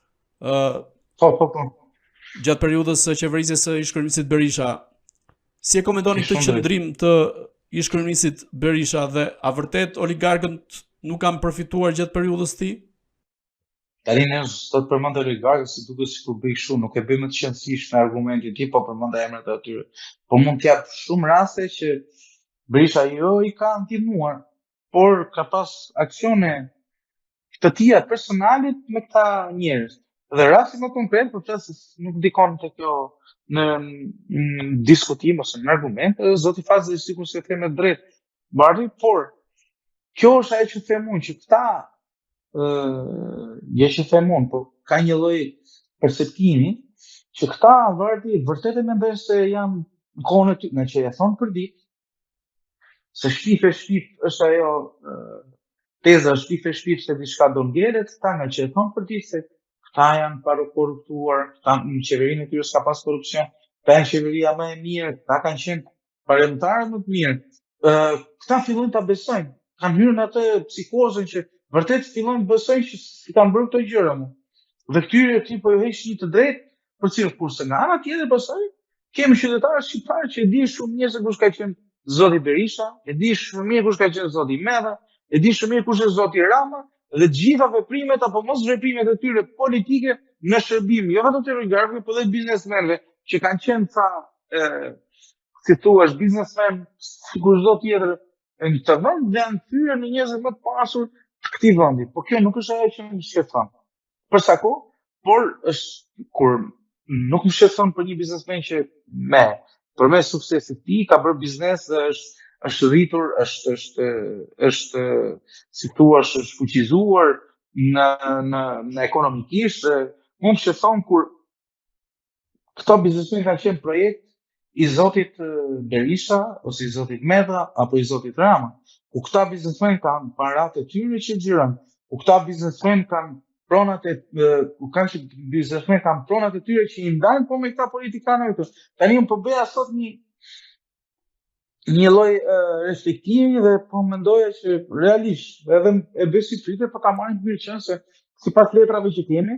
gjatë periudhës së qeverisjes së ish-kryeministit Berisha. Si e komentoni këtë qëndrim të ish-kryeministit Berisha dhe a vërtet oligarkët nuk kanë përfituar gjatë periudhës së tij? Tani ne sot përmend oligarkët si duket sikur bëj kështu, nuk e bëj më të qëndësisht në argumentin tim, po përmend emrat e atyre. Po mund të jap shumë raste që Berisha jo i ka ndihmuar, por ka pas aksione të tilla personale me këta njerëz. Dhe rasti më konkret, për flas nuk dikon te kjo në diskutim ose në argument, zoti Fazli sikur se them me drejt bardhi, por kjo është ajo që them unë, që këta që them unë, po ka një lloj perceptimi që këta vardi vërtet e mendojnë se janë në kohën e tyre, nga që e thon për ditë, se shpif është ajo teza shpif se diçka do ngjelet, këta nga që e thon për ditë se këta janë korruptuar, këta në qeverinë e tyre s'ka pas korrupsion, këta janë qeveria më e mirë, këta kanë qenë parlamentarë më të mirë. Këta fillojnë ta besojnë, kanë hyrë në atë psikozën që vërtet fillojnë besojnë që si kanë bërë këto gjëra më. Dhe këtyre ti po ju heq një të drejtë për cilë kurse nga ana tjetër pastaj kemi qytetarë shqiptarë që e di shumë mirë se kush ka qenë zoti Berisha, e di shumë mirë kush ka qenë zoti Meta, e di shumë mirë kush është zoti Rama, dhe të gjitha veprimet apo mos veprimet e tyre politike në shërbim jo vetëm të oligarkëve, por edhe biznesmenëve që kanë qenë ca si thua biznesmen sikur çdo tjetër në këtë vend dhe janë thyer në njerëz më të pasur të këtij vendi. Por kjo nuk është ajo që më shqetëson. për sa kohë, por është kur nuk më shqetëson për një biznesmen që përmes suksesit të tij ka bërë biznes dhe është rritur, është si thua, është fuqizuar në ekonomikisht. Më shqetëson kur këto biznesmen kanë qenë projekt i zotit Berisha ose i zotit Meta apo i zotit Rama. Ku këta biznesmen kanë paratë e tyre që xhiron, ku këta biznesmen kanë pronat e tyre që i ndajnë po me këta politikanë këtu. Tani unë po bëja sot një lloj reflektimi dhe po mendoja që realisht edhe e besi fritë po ta marrin mirë qenë se sipas letrave që kemi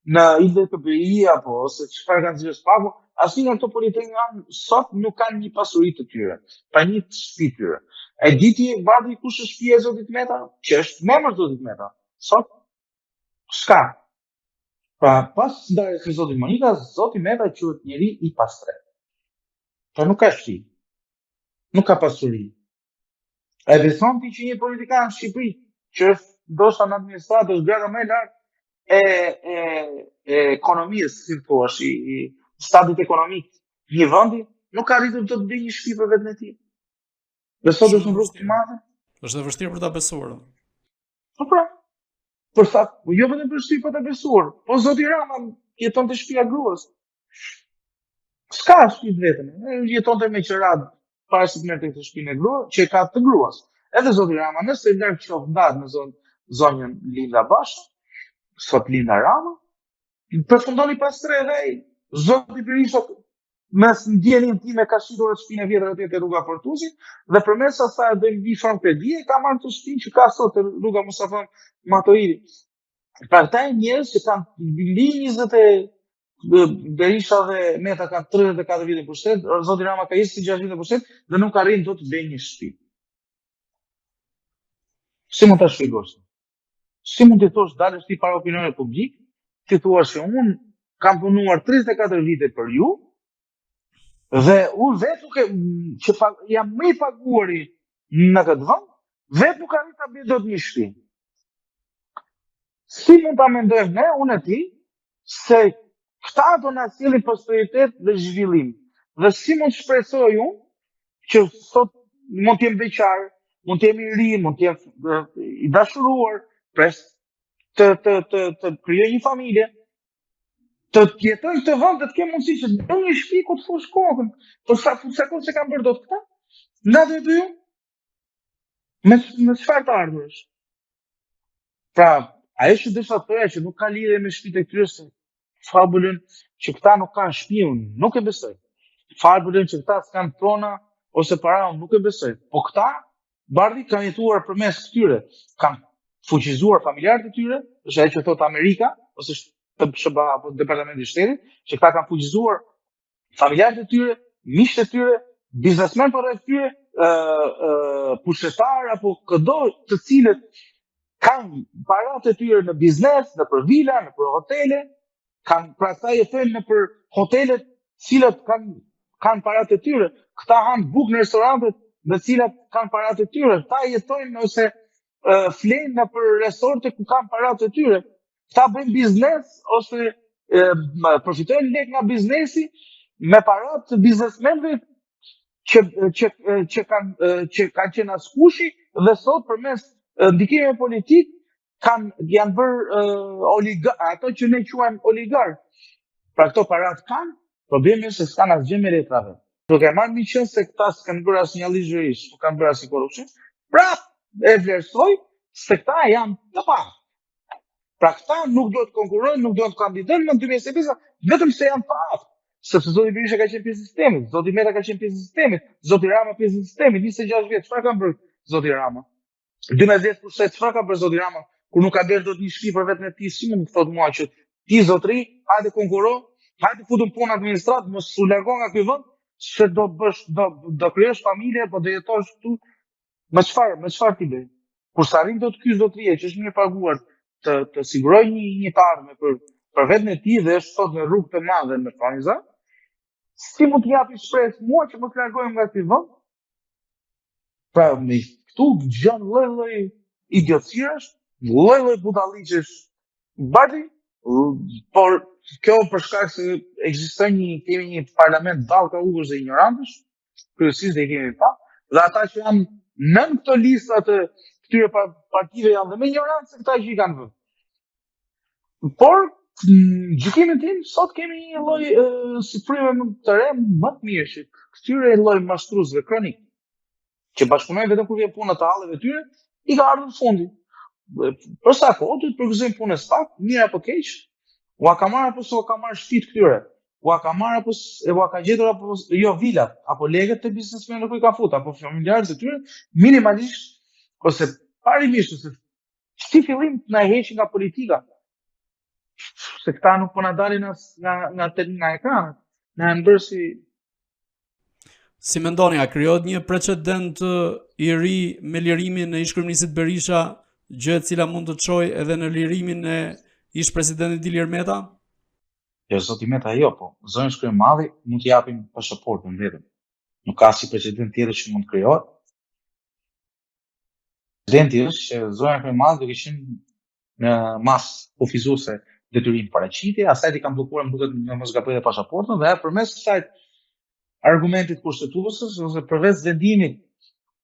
në IDTBI apo ose çfarë kanë zgjuar pagu, asnjë nga këto politikanë sot nuk kanë një pasuri të tyre, pa një shtëpi të tyre. E diti Bardhi kush është shtëpia e zotit Meta? Që është memër zotit Meta. Sot s'ka. Pra pas ndarjes së zotit Monika, zoti Meta quhet njeri i pastret. Pra nuk ka shtëpi. Nuk ka pasuri. E beson ti që një politikan në Shqipëri, që është ndoshta në administratë është grada më e lartë e ekonomisë, si thua, i stadit ekonomik një vendi, nuk ka arritur të bëjë një shtëpi për veten e tij. Dhe sot është në rrugë të madhe. Është e vështirë për ta besuar. Po pra. Për sa, jo vetëm për shtëpi për ta besuar, po zoti Rama jeton te shtëpia e gruas. S'ka shtëpi vetëm. Jeton te me qerat para se të merrte këtë shtëpinë e gruas, që ka të gruas. Edhe zoti Rama, nëse larg qof ndat në zonën Linda Basha, sot Linda Rama, përfundoni pas 3 dhe zoti Berisha mes ndjenjën time ka shitur në shtëpinë e vjetër atje te rruga Portuzi dhe përmes asaj do mbi fond kredi ka marrë të shtëpinë që ka sot te rruga Mustafa Matoiri. Pra këta njerëz që kanë mbi 20 Berisha dhe Meta kanë 34 vite pushtet, zoti Rama ka 26 vite pushtet dhe nuk arrin dot të bëjë një shtëpi. Si mund ta shpjegosh? Si mund të thosh dalësh ti para opinionit publik, ti thua se unë kam punuar 34 vite për ju dhe unë vetë që jam më i paguari në këtë vend, vetë nuk arrit ta bëj dot një shtëpi. Si mund ta mendosh ne, unë e ti, se këta do na sjellin prosperitet dhe zhvillim. Dhe si mund të shpresoj unë që sot mund të jem beqar, mund të jem i ri, mund të jem i dashuruar, të krijoj një familje, të jetoj këtë vend dhe të kem mundësi që të bëj një shtëpi ku të fush kokën. Po sa kohë se kam bërë dot këta? Na do të ju? Me çfarë të ardhurësh? Pra, ajo që desha të thoya që nuk ka lidhje me shtëpitë e këtyre se fabulën që këta nuk kanë shtëpi, unë nuk e besoj. Fabulën që këta s'kan prona ose para, unë nuk e besoj. Po këta Bardhi kanë jetuar përmes këtyre, kanë fuqizuar familjarët e tyre, është ajo që thot Amerika ose TBSH apo Departamenti i Shtetit, që këta kanë fuqizuar familjarët e tyre, miqtë e tyre, biznesmen për rreth tyre, pushtetar apo këdo të cilët kanë paratë e tyre në biznes, në për vila, në për hotele, kanë pra këta jetojnë në për hotelet, cilët kanë paratë e tyre, këta hanë bukë në restorantet, në cilat kanë paratë e tyre, këta jetojnë ose flenë në për resorte ku kanë paratë e tyre. Këta bëjnë biznes ose përfitojnë lek nga biznesi me paratë të biznesmenëve që kanë qenë askushi dhe sot përmes ndikimeve politik janë bërë ato që ne quajmë oligark. Pra këto paratë kanë, problemi është se s'kanë asgjë me letrave. Nuk e marrë një qenë se këta s'kanë bërë asnjë ligjërisht, nuk kanë bërë asnjë korrupsion. Prap e vlerësoj se këta janë të parë. Pra këta nuk duhet të konkurrojnë, nuk duhet të kandidojnë në 2025, vetëm se janë të aftë. Sepse zoti Berisha ka qenë pjesë e sistemit, zoti Meta ka qenë pjesë e sistemit, zoti Rama pjesë e sistemit, 26 vjet, çfarë ka bërë zoti Rama? 12 pushtet, çfarë ka bërë zoti Rama? Kur nuk ka bërë dot një shtëpi për veten e tij, si mund të thotë mua që ti zotri, hajde konkurro, hajde futun punë administrat, mos u largo nga ky vend, se do krijosh familje, po do jetosh këtu. Me çfarë ti bën? Kur sa arrin dot ky zotrie që është mirë paguar të sigurojë një të ardhme për veten e tij dhe është sot në rrugë të madhe në Franza, si mund të japi shpresë mua që mos largohem nga ky vend? Pra me këtu gjën lloj-lloj idiotësirash, lloj-lloj budalliqesh. Bardhi, Por kjo për shkak se kemi një parlament dallkaugush dhe ignorantësh, kryesisht dhe i kemi pa, dhe ata që janë nën këto lista të këtyre partive janë dhe më ignorantë se këta që i kanë vënë. Por gjykimin tim sot kemi një lloj si frymën të re më të mirë që këtyre lloj mashtruesve kronik që bashkëpunojnë vetëm kur vjen puna të halleve tyre, i ka ardhur fundi. Për sa kohë duhet përgëzojmë punës pak, mirë apo keq, ua ka marrë apo s'ua ka marrë shtëpitë këtyre, ua ka marrë apo ua ka gjetur apo jo vilat, apo legët të biznesmenëve ku i ka futur, apo familjarët e tyre, minimalisht ose parimisht ose si fillim na heqin nga politika. Se këta nuk po na dalin nga ekranet, na janë bërë Si mendoni, a krijohet një precedent i ri me lirimin e ish-kryeministit Berisha, gjë e cila mund të çojë edhe në lirimin e ish-presidentit Ilir Meta? Jo, zoti Meta jo, po zonjë Shkrimallë mund t'i japim pasaportën vetëm. Nuk ka si precedent tjetër që mund të krijohet. Precedenti është që zonja Shkrimallë duke qenë në masë kufizuese detyrim paraqitje, asaj i kanë bllokuar më duket në mos gaboj pasaportën dhe përmes kësaj argumentit kushtetuesës ose përveç vendimit,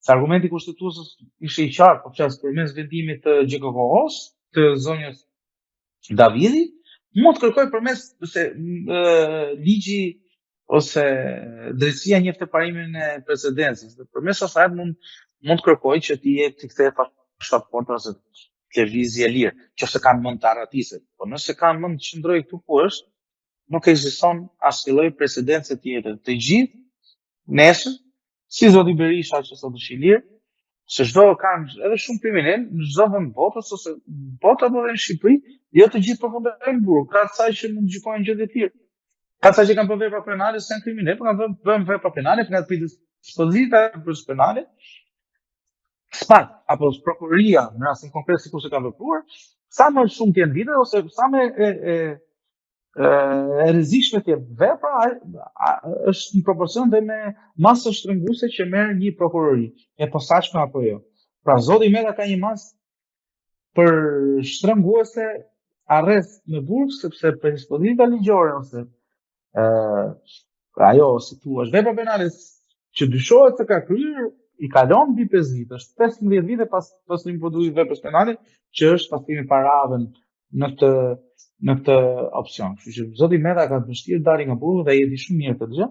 se argumenti kushtetuesës ishte i qartë, po flas përmes vendimit të GKK-s, të zonjës Davidi, mund të kërkoj përmes se ligji ose drejtësia njeh të parimin e precedencës. Dhe përmes asaj mund të kërkoj që t'i kthehet pasaporta ose lëvizje lirë, nëse kanë mend të arratiset. Po nëse kanë mend të qëndrojë këtu ku është, nuk ekziston asnjë lloj precedence tjetër. Të gjithë nesër, si zoti Berisha që sot është i lirë, se çdo kanë edhe shumë kriminal në çdo vend botës ose botë apo në Shqipëri, jo të gjithë përfundojnë në burg. Ka ca që mund gjykojnë gjë të tjera. Ka ca që kanë bërë vepra penale se janë kriminal, por kanë bërë vepra penale, kanë predispozita për penale. SPAT apo prokuroria në rastin konkret sikur se ka vepruar, sa më shumë të jenë vite ose sa më e rrezikshme të jetë vepra është në proporcion dhe me masën shtrënguese që merr një prokurori, e posaçme apo jo. Pra zoti Meta ka një masë për shtrënguese arrest në burg sepse predispozita ligjore ose ajo si thua vepra penale që dyshohet se ka kryer i kalon mbi 5 vite, është 15 vite pas një produit veprës penale që është pastimi parave në këtë opsion. Kështu që zoti Meta ka vështirë dalë nga burgu dhe i di shumë mirë këtë gjë,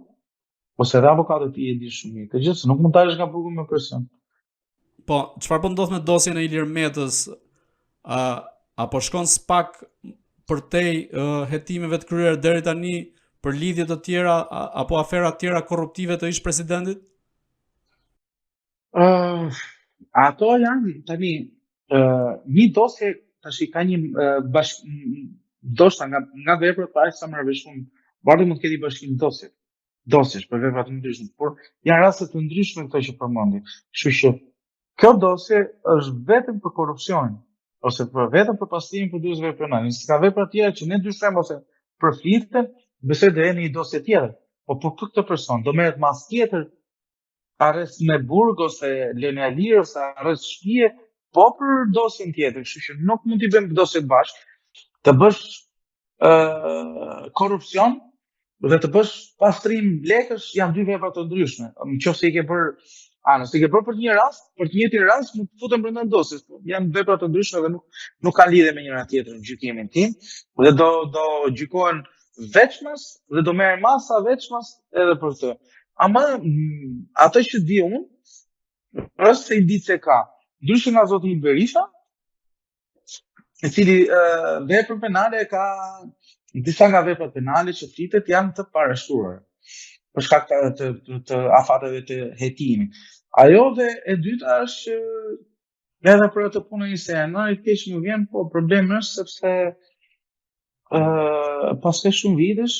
ose edhe avokatët i di shumë mirë këtë gjë, se nuk mund dalësh nga burgu me presion. Po, çfarë po ndodh me dosjen e Ilir Metës? Apo shkon s'pak përtej hetimeve të kryer deri tani për lidhje të tjera apo afera të tjera korruptive të ish-presidentit? Ato janë tani një dosje tash ka një ndoshta nga veprat para sa marrëveshun, bardhi mund të ketë bashkim dosjesh për vepra të ndryshme, por janë raste të ndryshme këto që përmendi. Kështu që kjo dosje është vetëm për korrupsion ose vetëm për pastimin për dyshve penale. Nëse ka vepra të tjera që ne dyshojmë ose përfliten, besoj të jeni një dosje tjetër. Po për këtë person do merret mas tjetër arrest me burg ose lënia lirë ose arrest shtëpie, po për dosjen tjetër. Kështu që nuk mund t'i bëjmë dosjet bashkë. Të bësh korrupsion dhe të bësh pastrim lekësh janë dy vepra të ndryshme. Nëse i ke bërë nëse i ke bërë për një rast, për të njëjtin rast nuk futen brenda dosjes. Janë vepra të ndryshme dhe nuk kanë lidhje me njëra tjetrën në gjykimin tim. Dhe do gjykohen veçmas dhe do merren masa veçmas edhe për këtë. Ama atë që di unë është se indice ka. Ndryshe nga zoti Berisha, i cili vepër penale ka disa nga veprat penale që flitet janë të parashtuara për shkak të afateve të hetimit. Ajo dhe e dyta është që edhe për atë punën se i keq nuk vjen, po problemi është sepse pas ka shumë vitesh,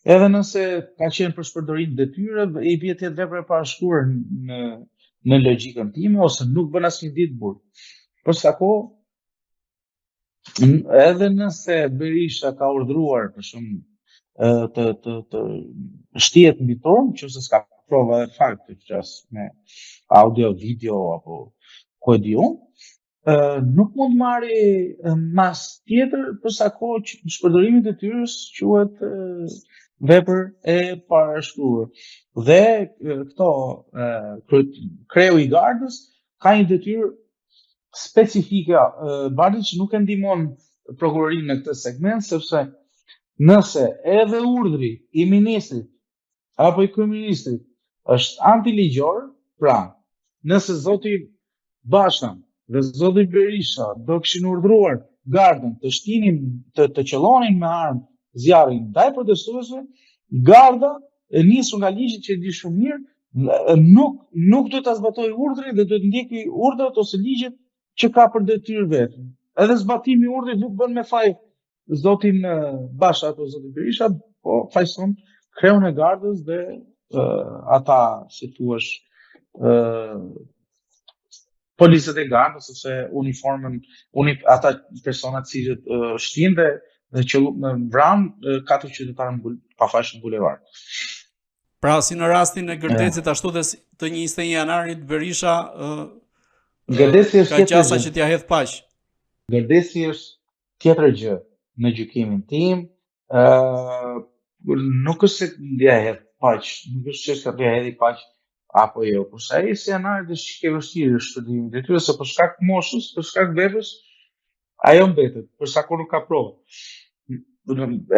edhe nëse ka qenë për shpërdorim detyre, i bie të jetë vepra e parashtuar në logjikën time ose nuk bën asnjë ditë burg. Për sa kohë edhe nëse Berisha ka urdhëruar për shumë të shtihet mbi tonë, nëse s'ka prova e fakti që me audio, video apo ku e di unë, nuk mund marri mas tjetër përsa kohë që shpërdorimit e detyrës quhet vepër e parashkruar. Dhe këto kreu I gardës ka një detyrë specifike bardhi që nuk e ndihmon prokurorinë në këtë segment, sepse nëse edhe urdhri I ministrit apo I kryeministrit është antiligjor, pra nëse zoti Basha dhe zoti Berisha do kishin urdhëruar gardën të shtinin të qellonin me armë zjarrin ndaj protestuesve, garda e nisur nga ligji që e di shumë mirë, nuk do ta zbatojë urdhrin dhe do të ndjekë urdhrat ose ligjet që ka për detyrë vetë. Edhe zbatimi I urdhrit nuk bën me faj zotin Basha apo zotin Berisha, po fajson kreun e gardës dhe ata, si thuash, policët e gardës ose uniformën, ata personat cilët shtin dhe vran 4 qytetarë pafajshëm në bulevard. Pra, si në rastin e Gërdecit, ashtu dhe të 21 janarit, Berisha ka qasa që t'ja hedh paq. Gërdeci është tjetër gjë në gjykimin tim, nuk është se t'ja hedh paq, nuk është çështja t'ja hedhi paq apo jo, kurse ai si janarit është çike vështirë shpërndimi I detyrës, se për shkak të moshës, për shkak të veprës, ajo mbetet, për sa kohë nuk ka provë.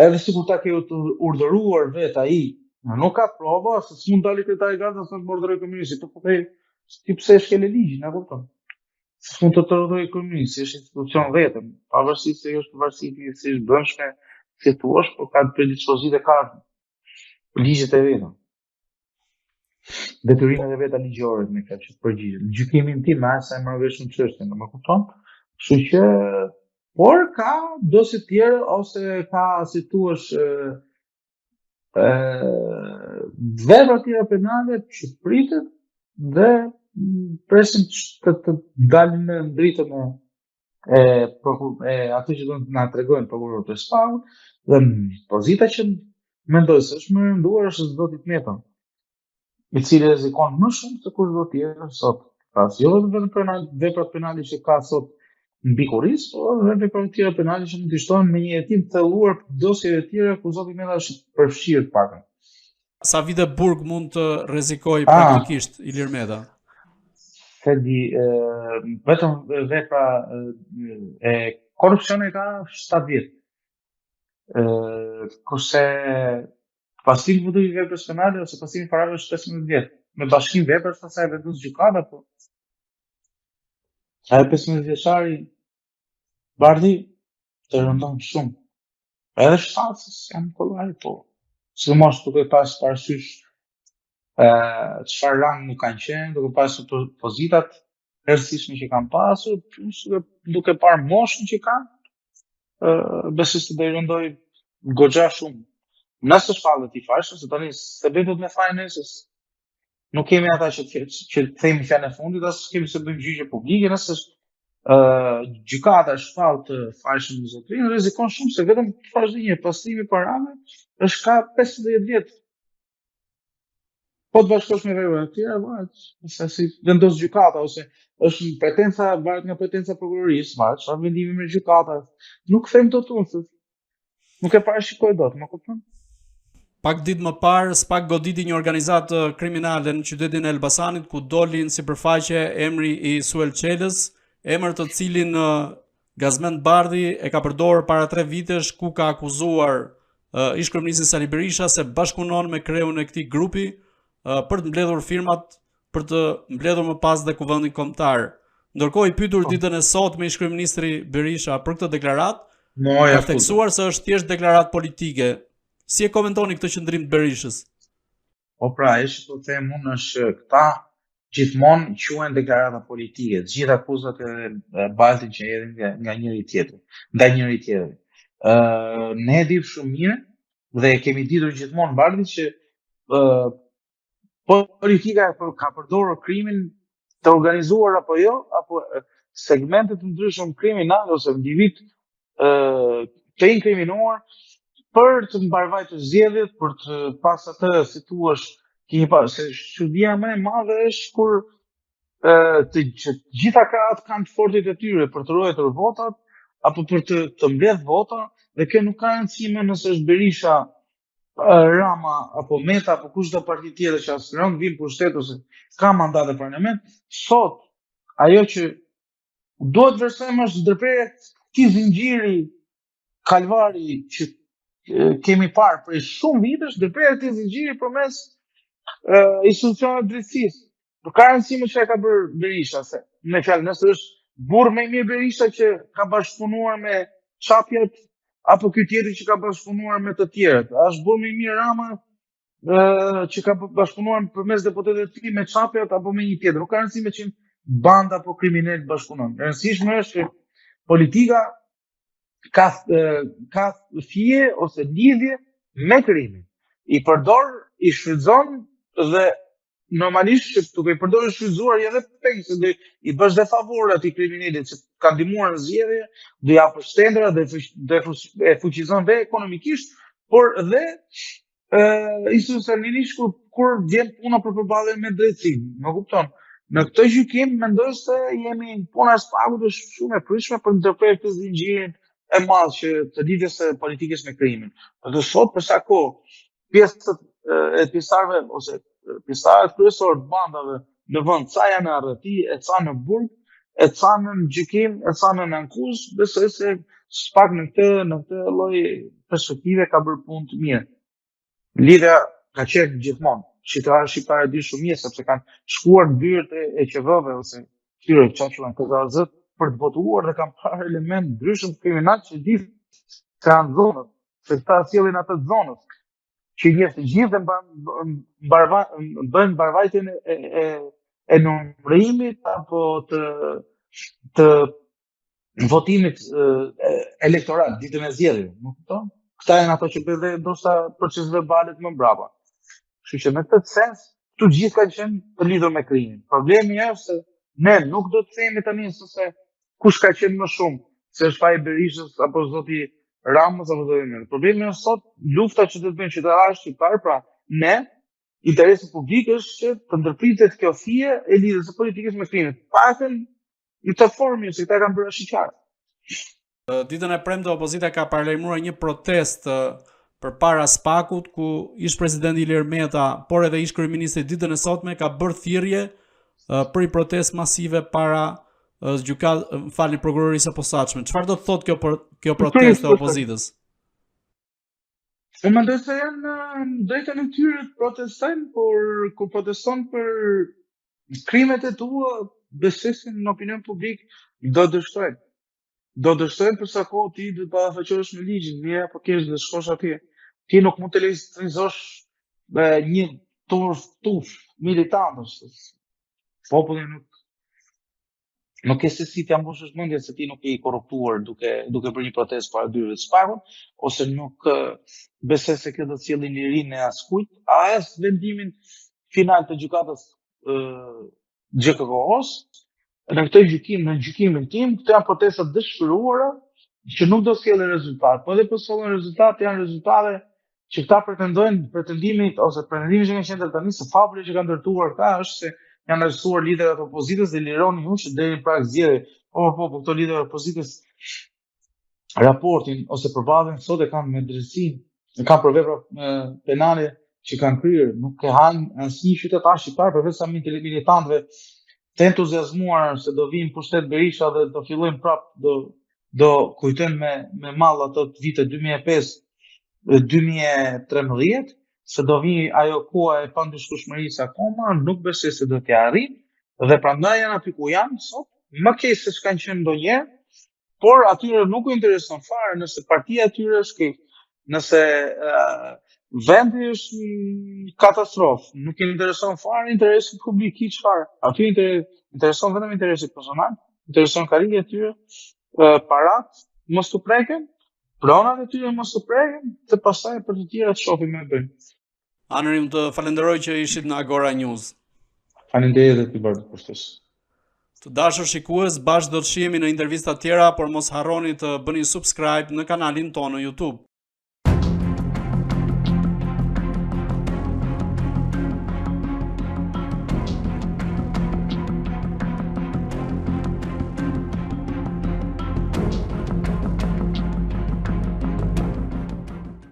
Edhe sikur ta ke urdhëruar vetë ai, nuk ka prova, se s'mund dalë kryetari I gardës të urdhërojë kryeministin, po ti pse e shkel ligjin, e kupton? S'mund të urdhërojë kryeministin, është institucion vetëm, pavarësisht se është varësi si është brendshme, si thua, por ka predispozite, ka ligjet e veta. Detyrimet e veta ligjore me këtë që përgjigjen. Gjykimin tim me sa e marr vesh në çështjen, më kupton? Kështu që por ka dosje të tjera ose ka, si thuash, vepra të tjera penale që pritet dhe presim të dalin në dritën e atë që do të na tregojnë prokurorët e shpallur, dhe pozita që mendoj se është më rënduar është zoti Meton, I cili rrezikon më shumë se kushdo tjetër sot. Pra, jo vetëm veprat penale që ka sot mbi kurriz, por edhe veprat tjera penale që mund të shtohen me një hetim të thelluar dosjeve të tjera ku zoti Meta është përfshirë pakën. Sa vite burg mund të rrezikojë praktikisht Ilir Meta? Se di, vetëm vepra e korrupsioni ka 7 vjet. Kurse pastimi i veprës penale ose pastimi parave është 15 vjet. Me bashkim veprës pastaj vendos gjykata, po. Ai 15 vjeçari bardhi të rëndon shumë. Edhe shtancës janë kollaj, po. Sidomos duke pas parasysh çfarë rang nuk kanë qenë, duke pasur pozitat rëndësishme që kanë pasur, plus duke parë moshën që kanë, besoj se do I rëndoj goxha shumë. Nëse shpallet I fashën, se tani se bëjmë me fajnesës, nuk kemi ata që themi fjalën e fundit, as kemi se bëjmë gjyqje publike, nëse gjykata shpall të fashën në zotrinë, rrezikon shumë se vetëm vazhdimi pastimi parave është ka 15 vjet. Po të bashkosh me vepra të tjera, ose si vendos gjykata ose është pretenca, varet nga pretenca prokurorisë, varet çfarë vendimi merr gjykata. Nuk them dot unë, nuk e parashikoj dot, më kupton? Pak ditë më parë, SPAK goditi një organizatë kriminale në qytetin e Elbasanit, ku doli në sipërfaqe emri I Suel Qelës, emër të cilin Gazmend Bardhi e ka përdorur para 3 vitesh, ku ka akuzuar ish-kryeministin Sali Berisha se bashkëpunon me kreun e këtij grupi për të mbledhur firmat, për të mbledhur më pas dhe kuvendin kombëtar. Ndërkohë I pyetur ditën e sotme ish-kryeministri Berisha për këtë deklaratë, ka theksuar se është thjesht deklaratë politike. Si e komentoni këtë qëndrim të Berishës? Po pra, po them unë është këta gjithmonë quhen deklarata politike, të gjitha akuzat e Bardhit që erdhin nga njëri tjetri, ndaj njëri tjetrit. Ne e dim shumë mirë dhe kemi ditur gjithmonë Bardhit që politika ka përdorur krimin të organizuar apo jo, apo segmente të ndryshme kriminale ose individ të inkriminuar për të mbarvajtur zgjedhjet, për të pas atë, si thuash, se çudia më e madhe është kur që gjitha krahët kanë të fortit e tyre për të ruajtur votat apo për të mbledh vota, dhe kjo nuk ka rëndësime nëse është Berisha, Rama apo Meta apo kushdo parti tjetër që aspiron vin pushtet ose ka mandat në parlament. Sot ajo që duhet vërejmë është ndërprerja këtij zinxhiri kalvari që kemi parë për shumë vitesh, ndërprerja këtij zinxhiri përmes institucioneve drejtësisë. Nuk ka rëndësime që ka bërë Berisha, se me fjalë nëse është burr më i mirë Berisha që ka bashkëpunuar me çapjet apo ky tjetri që ka bashkëpunuar me të tjerët. A është burr më i mirë Rama që ka bashkëpunuar përmes deputetëve të tij me çapjet apo me një tjetër. Nuk ka rëndësime që banda apo kriminal bashkëpunon. E rëndësishme është që politika ka fije ose lidhje me krimin. I përdor, i shfrytëzon dhe normalisht që duke i përdorur shfrytëzuar edhe pengë, dhe i bësh dhe favore atij kriminalit që ka ndihmuar në zgjedhje, do ja përshtetëra dhe e fuqizon dhe ekonomikisht, por dhe institucionalisht kur vjen puna për përballjen me drejtsinë. Më kupton? Në këtë gjykim mendoj se jemi puna e spagut është shumë e pritshme për ndërprerje të zinxhirin e madh që të lidhjes së politikës me krimin. Dhe sot për sa kohë pjesët e pjesëtarëve ose pjesëtarët kryesorë të bandave në vend, ca janë në arreti, e ca në burg, e ca në gjykim, e ca në ankuz, besoj se pak në këtë lloj perspektive ka bërë punë të mirë. Lidhja ka qenë gjithmonë. Shqiptarët di shumë mirë sepse kanë shkuar në dyert e qevëve ose këtyre çfarë KZZ për të votuar dhe kanë parë element ndryshëm kriminal që di se janë zonët, se ta sjellin atë zonës që njëftë gjithë bëjnë mbarvajtjen e numërimit apo të votimit elektoral ditën e zgjedhjeve, më kupton? Këta janë ato që bëjnë dhe ndoshta proces verbalet më mbrapa. Kështu që në këtë sens, këtu gjithë kanë qenë të lidhur me krimin. Problemi është se ne nuk do të themi tani se kush ka qenë më shumë, se është faji Berishës apo zoti Ramës apo zoti Meta. Problemi është sot lufta që do të bëjnë qytetarët shqiptar, pra ne, interesi publik është që të ndërpritet kjo fije e lidhjes së politikës me krimin. Paktën në të formë se këta kanë bërë shqiptarë. Ditën e premte opozita ka paralajmëruar një protestë përpara Spakut, ku ish presidenti Ilir Meta, por edhe ish kryeministri ditën e sotme ka bërë thirrje për një protestë masive para prokurorisë së posaçme. Çfarë do të thotë kjo protestë e opozitës? Unë mendoj se janë drejtën e tyre të protestojnë, por kur proteston për krimet e tua, besesin në opinion publik do dështojnë. Do dështojnë për sa kohë ti do të ballafaqohesh me ligjin, mirë apo kesh dhe shkosh atje. Ti nuk mund të lejizosh një tuf militantësh. Populli nuk e se si t'ja mbushësh mendjen se ti nuk je i korruptuar duke bërë një protestë para dyerve të Spakut, ose nuk besoj se kjo do të sjellë lirinë e askujt, as vendimin final të gjykatës GKK-s. Në këtë gjykim, në gjykimin tim, këto janë protesta dëshpëruara që nuk do sjellin rezultat. Po edhe po sjellin rezultat, janë rezultate që këta pretendojnë pretendimi që kanë qenë tani se fabula që kanë ndërtuar ka është se janë arrestuar liderët e opozitës dhe lironi unë që deri në prag zgjedhje. Po këto liderët e opozitës raportin ose përballën sot e kanë me drejtsinë, e kanë për vepra penale që kanë kryer, nuk e hanë asnjë qytetar shqiptar përveç sa militantëve të entuziazmuar se do vinë pushtet Berisha dhe do fillojnë prapë do kujtojnë me mall ato vite 2005-2013, se do vinë ajo koha e pandiskueshmërisë akoma, nuk besoj se do t'ja arrijnë, dhe prandaj janë aty ku janë sot, më keq se ç'kanë qenë ndonjëherë, por atyre nuk u intereson fare nëse partia e tyre është keq, nëse vendi është katastrofë, nuk i intereson fare interesi publik hiç fare. Aty intereson vetëm interesi personal, intereson karrierë e tyre, parat mos u preken, pronat e tyre mos u preken, dhe pastaj për të tjera të shohim me bëjmë. Anërim, të falenderoj që ishit në Agora News. Faleminderit edhe ti bërë të përshtes. Të dashur shikues, bashkë do të shihemi në intervista tjera, por mos harroni të bëni subscribe në kanalin tonë në YouTube.